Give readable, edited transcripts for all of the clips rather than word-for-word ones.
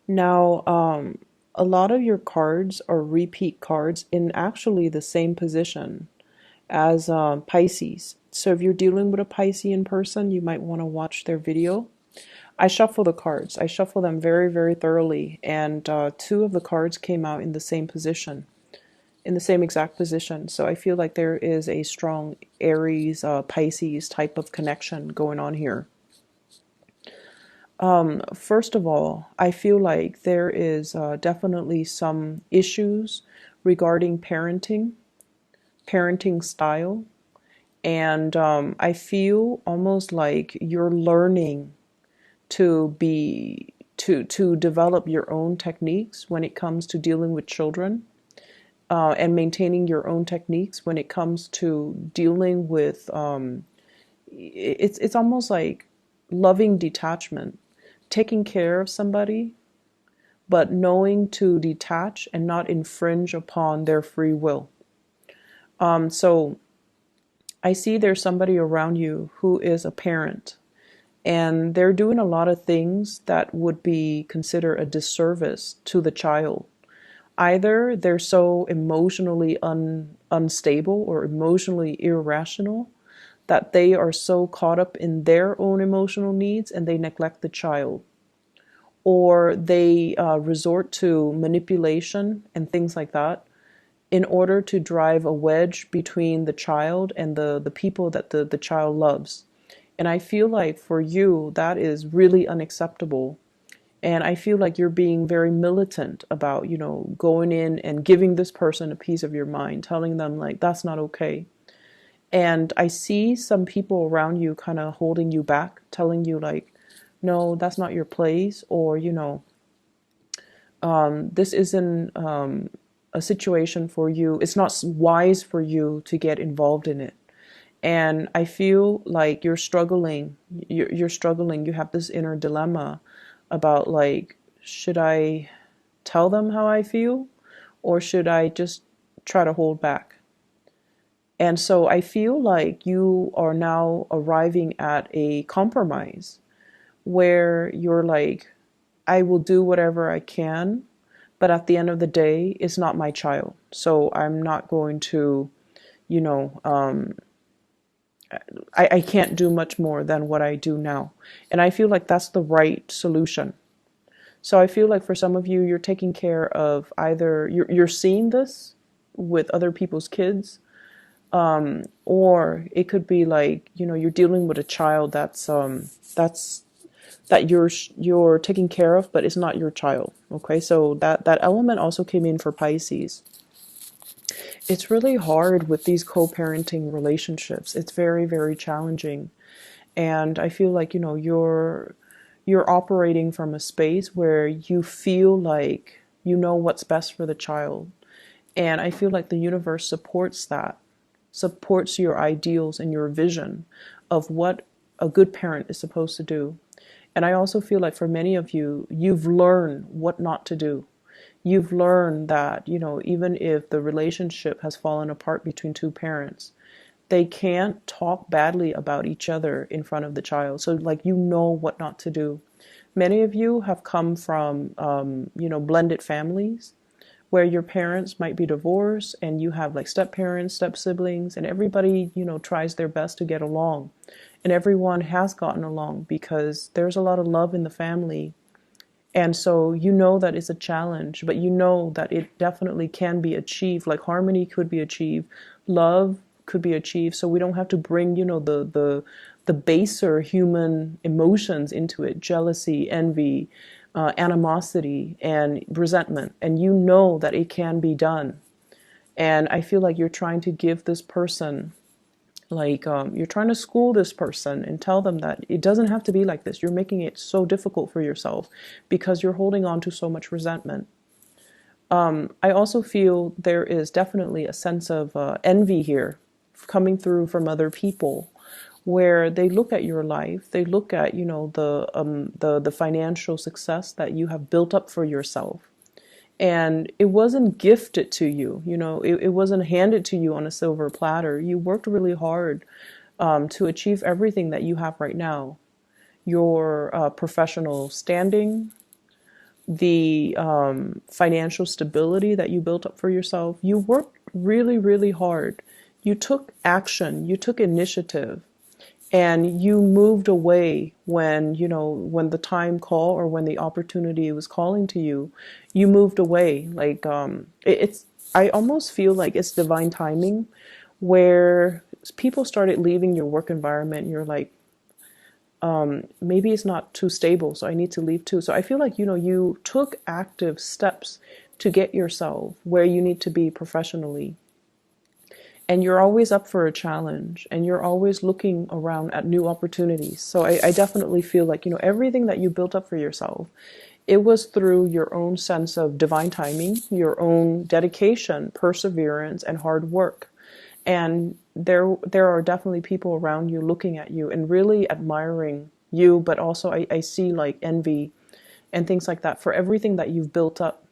Now, a lot of your cards are repeat cards in actually the same position as Pisces. So if you're dealing with a Piscean person, you might want to watch their video. I shuffle the cards. I shuffle them very, very thoroughly, and two of the cards came out in the same position, in the same exact position. So I feel like there is a strong Aries, Pisces type of connection going on here. First of all, I feel like there is definitely some issues regarding parenting style, and I feel almost like you're learning to develop your own techniques when it comes to dealing with children, and maintaining your own techniques when it comes to dealing with it's almost like loving detachment, taking care of somebody, but knowing to detach and not infringe upon their free will. So I see there's somebody around you who is a parent, and they're doing a lot of things that would be considered a disservice to the child. Either they're so emotionally unstable or emotionally irrational that they are so caught up in their own emotional needs and they neglect the child, or they resort to manipulation and things like that in order to drive a wedge between the child and the people that the child loves. And I feel like for you, that is really unacceptable. And I feel like you're being very militant about, going in and giving this person a piece of your mind, telling them like, that's not okay. And I see some people around you kind of holding you back, telling you like, no, that's not your place, or, this isn't a situation for you. It's not wise for you to get involved in it. And I feel like you're struggling. You're struggling. You have this inner dilemma about like, should I tell them how I feel, or should I just try to hold back? And so I feel like you are now arriving at a compromise where you're like, I will do whatever I can, but at the end of the day, it's not my child. So I'm not going to, you know, um, I can't do much more than what I do now. And I feel like that's the right solution. So I feel like for some of you, you're taking care of either you're seeing this with other people's kids, or it could be like, you're dealing with a child that's that you're taking care of, but it's not your child. Okay, so that element also came in for Pisces. It's really hard with these co-parenting relationships. It's very, very challenging. And I feel like, you're operating from a space where you feel like you know what's best for the child. And I feel like the universe supports that, supports your ideals and your vision of what a good parent is supposed to do. And I also feel like for many of you, you've learned what not to do. You've learned that, even if the relationship has fallen apart between two parents, they can't talk badly about each other in front of the child. So, like, what not to do. Many of you have come from, blended families where your parents might be divorced and you have like step parents, step siblings, and everybody, tries their best to get along. And everyone has gotten along because there's a lot of love in the family. And so that it's a challenge, but that it definitely can be achieved. Like harmony could be achieved, love could be achieved. So we don't have to bring, the baser human emotions into it: jealousy, envy, animosity, and resentment. And that it can be done. And I feel like you're trying to give this person, like, you're trying to school this person and tell them that it doesn't have to be like this. You're making it so difficult for yourself because you're holding on to so much resentment. I also feel there is definitely a sense of envy here coming through from other people, where they look at your life, they look at the financial success that you have built up for yourself, and it wasn't gifted to you. It wasn't handed to you on a silver platter. You worked really hard to achieve everything that you have right now. Your professional standing, the financial stability that you built up for yourself. You worked really, really hard. You took action, you took initiative, and you moved away when, when the time called or when the opportunity was calling to you. You moved away. Like, it's, I almost feel like it's divine timing where people started leaving your work environment. You're like, maybe it's not too stable, so I need to leave too. So I feel like, you took active steps to get yourself where you need to be professionally. And you're always up for a challenge and you're always looking around at new opportunities. So I definitely feel like, everything that you built up for yourself, it was through your own sense of divine timing, your own dedication, perseverance, and hard work. And there are definitely people around you looking at you and really admiring you, but also I see like envy and things like that for everything that you've built up.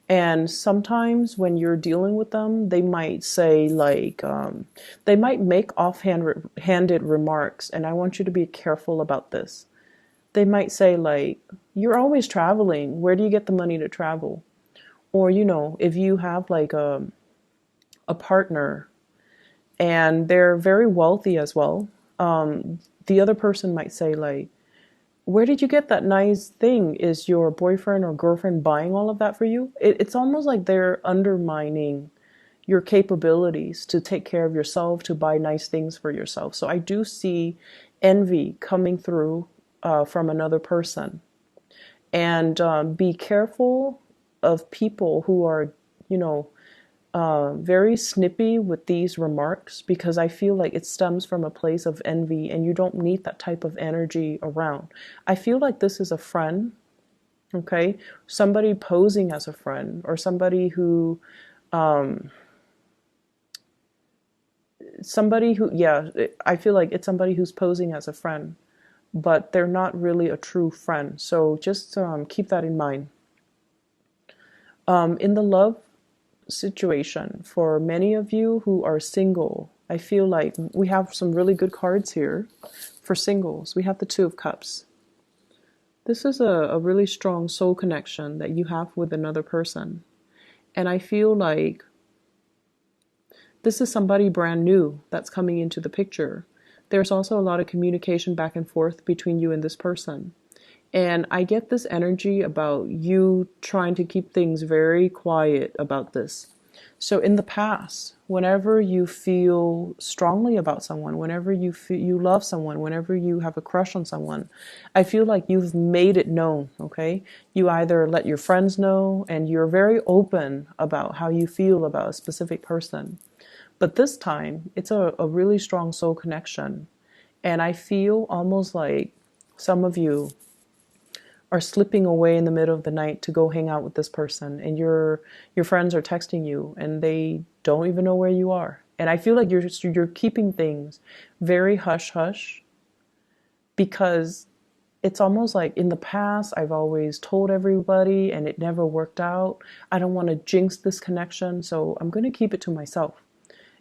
And sometimes when you're dealing with them, they might say like, they might make offhanded remarks, and I want you to be careful about this. They might say like, you're always traveling. Where do you get the money to travel? Or, if you have like a partner and they're very wealthy as well, the other person might say like, where did you get that nice thing? Is your boyfriend or girlfriend buying all of that for you? It's almost like they're undermining your capabilities to take care of yourself, to buy nice things for yourself. So I do see envy coming through from another person. And be careful of people who are, very snippy with these remarks, because I feel like it stems from a place of envy and you don't need that type of energy around. I feel like this is a friend, okay? Somebody posing as a friend, or yeah, I feel like it's somebody who's posing as a friend, but they're not really a true friend. So just keep that in mind. In the love situation, for many of you who are single, I feel like we have some really good cards here for singles. We have the Two of Cups. This is a really strong soul connection that you have with another person. And I feel like this is somebody brand new that's coming into the picture. There's also a lot of communication back and forth between you and this person. And I get this energy about you trying to keep things very quiet about this. So in the past, whenever you feel strongly about someone, whenever you feel you love someone, whenever you have a crush on someone, I feel like you've made it known, okay? You either let your friends know and you're very open about how you feel about a specific person. But this time, it's a really strong soul connection. And I feel almost like some of you are slipping away in the middle of the night to go hang out with this person, and your friends are texting you and they don't even know where you are. And I feel like you're keeping things very hush hush, because it's almost like in the past I've always told everybody and it never worked out. I don't want to jinx this connection, so I'm going to keep it to myself.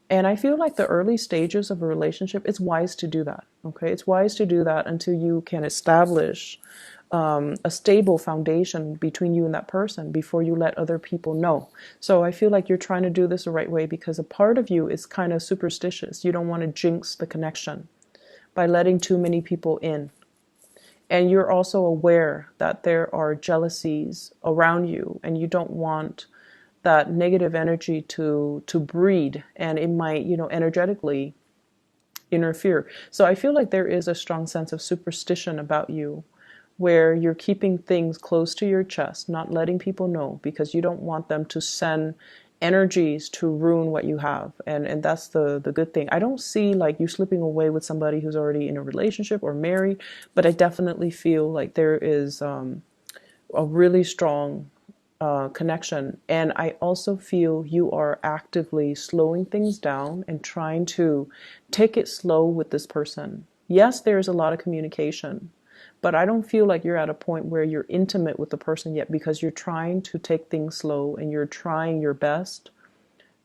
And I feel like the early stages of a relationship, it's wise to do that. Okay, it's wise to do that until you can establish a stable foundation between you and that person before you let other people know. So I feel like you're trying to do this the right way, because a part of you is kind of superstitious. You don't want to jinx the connection by letting too many people in. And you're also aware that there are jealousies around you, and you don't want that negative energy to breed, and it might, energetically interfere. So I feel like there is a strong sense of superstition about you, where you're keeping things close to your chest, not letting people know, because you don't want them to send energies to ruin what you have. And that's the good thing. I don't see like you slipping away with somebody who's already in a relationship or married, but I definitely feel like there is a really strong connection. And I also feel you are actively slowing things down and trying to take it slow with this person. Yes, there's a lot of communication, but I don't feel like you're at a point where you're intimate with the person yet, because you're trying to take things slow and you're trying your best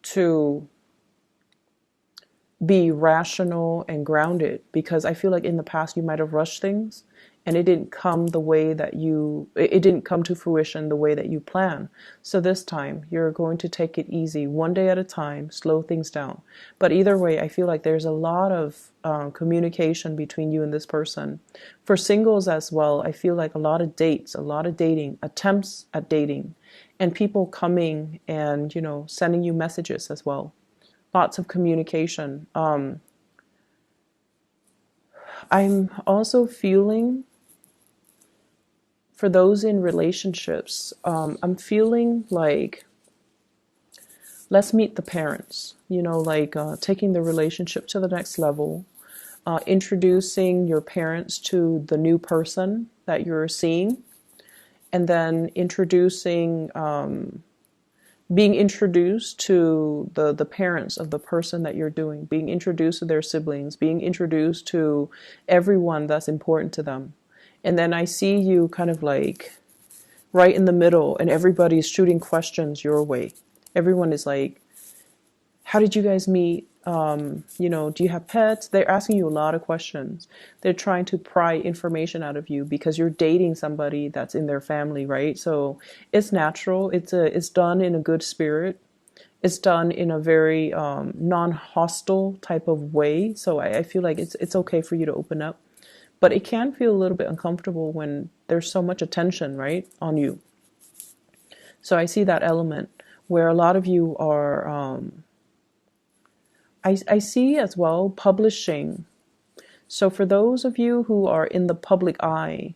to be rational and grounded, because I feel like in the past you might have rushed things and it didn't come the way that it didn't come to fruition the way that you plan. So this time you're going to take it easy, one day at a time, slow things down. But either way, I feel like there's a lot of communication between you and this person. For singles as well, I feel like a lot of dates, a lot of dating, attempts at dating, and people coming and, sending you messages as well. Lots of communication. I'm also feeling, for those in relationships, I'm feeling like, let's meet the parents, like taking the relationship to the next level, introducing your parents to the new person that you're seeing, and then being introduced to the parents of the person that you're doing, being introduced to their siblings, being introduced to everyone that's important to them. And then I see you kind of like right in the middle, and everybody's shooting questions your way. Everyone is like, how did you guys meet? Do you have pets? They're asking you a lot of questions. They're trying to pry information out of you because you're dating somebody that's in their family, right? So it's natural. It's done in a good spirit. It's done in a very non-hostile type of way. So I feel like it's okay for you to open up. But it can feel a little bit uncomfortable when there's so much attention, right, on you. So I see that element where a lot of you are, I see as well publishing. So for those of you who are in the public eye,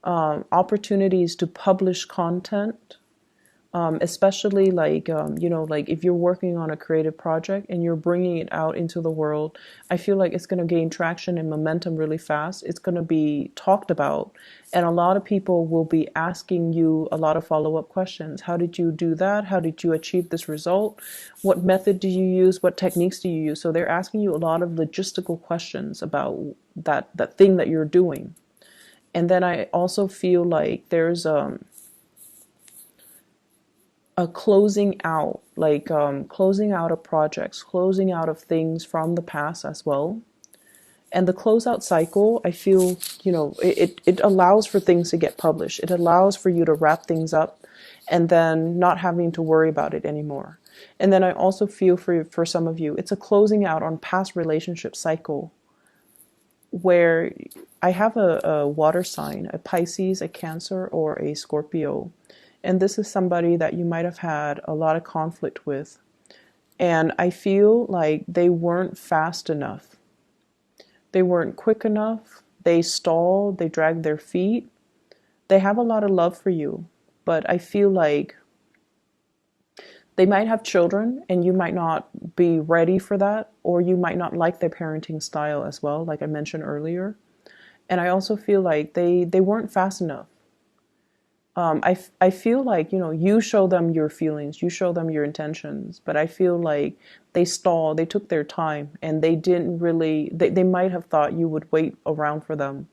opportunities to publish content, especially like, like if you're working on a creative project and you're bringing it out into the world, I feel like it's going to gain traction and momentum really fast. It's going to be talked about, and a lot of people will be asking you a lot of follow-up questions. How did you do that? How did you achieve this result? What method do you use? What techniques do you use? So they're asking you a lot of logistical questions about that thing that you're doing. And then I also feel like there's a closing out, like closing out of projects, closing out of things from the past as well. And the closeout cycle, I feel, it allows for things to get published. It allows for you to wrap things up and then not having to worry about it anymore. And then I also feel for some of you, it's a closing out on past relationship cycle where I have a water sign, a Pisces, a Cancer, or a Scorpio. And this is somebody that you might have had a lot of conflict with. And I feel like they weren't fast enough. They weren't quick enough. They stalled. They dragged their feet. They have a lot of love for you. But I feel like they might have children and you might not be ready for that. Or you might not like their parenting style as well, like I mentioned earlier. And I also feel like they weren't fast enough. I feel like, you show them your feelings, you show them your intentions, but I feel like they stalled, they took their time, and they didn't really, they might have thought you would wait around for them.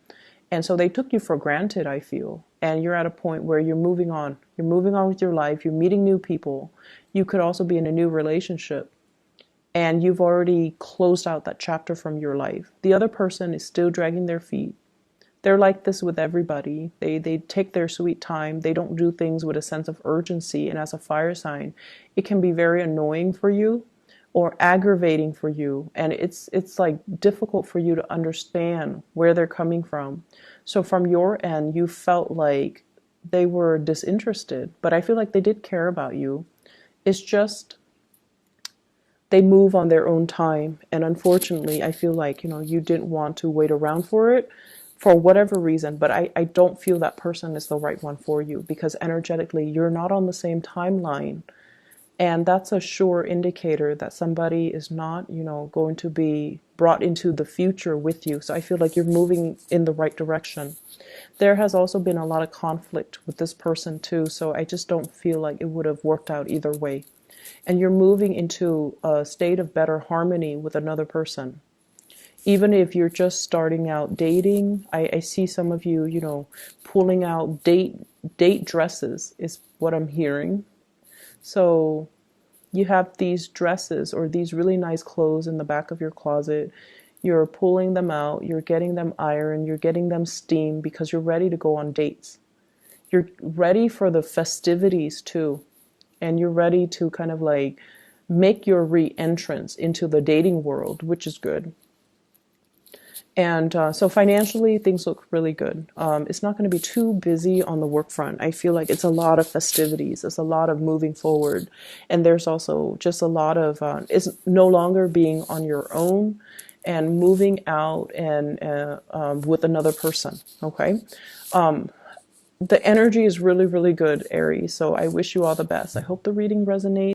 And so they took you for granted, I feel. And you're at a point where you're moving on. You're moving on with your life. You're meeting new people. You could also be in a new relationship. And you've already closed out that chapter from your life. The other person is still dragging their feet. They're like this with everybody. They take their sweet time. They don't do things with a sense of urgency. And as a fire sign, it can be very annoying for you or aggravating for you. And it's like difficult for you to understand where they're coming from. So from your end, you felt like they were disinterested. But I feel like they did care about you. It's just they move on their own time. And unfortunately, I feel like, you didn't want to wait around for it, for whatever reason, but I don't feel that person is the right one for you because energetically you're not on the same timeline. And that's a sure indicator that somebody is not, going to be brought into the future with you. So I feel like you're moving in the right direction. There has also been a lot of conflict with this person too. So I just don't feel like it would have worked out either way. And you're moving into a state of better harmony with another person. Even if you're just starting out dating, I see some of you, pulling out date dresses is what I'm hearing. So you have these dresses or these really nice clothes in the back of your closet. You're pulling them out, you're getting them iron, you're getting them steam because you're ready to go on dates. You're ready for the festivities too. And you're ready to kind of like make your re-entrance into the dating world, which is good. And so financially, things look really good. It's not going to be too busy on the work front. I feel like it's a lot of festivities. It's a lot of moving forward. And there's also just a lot of, it's no longer being on your own and moving out and with another person. Okay. The energy is really, really good, Aries. So I wish you all the best. I hope the reading resonates.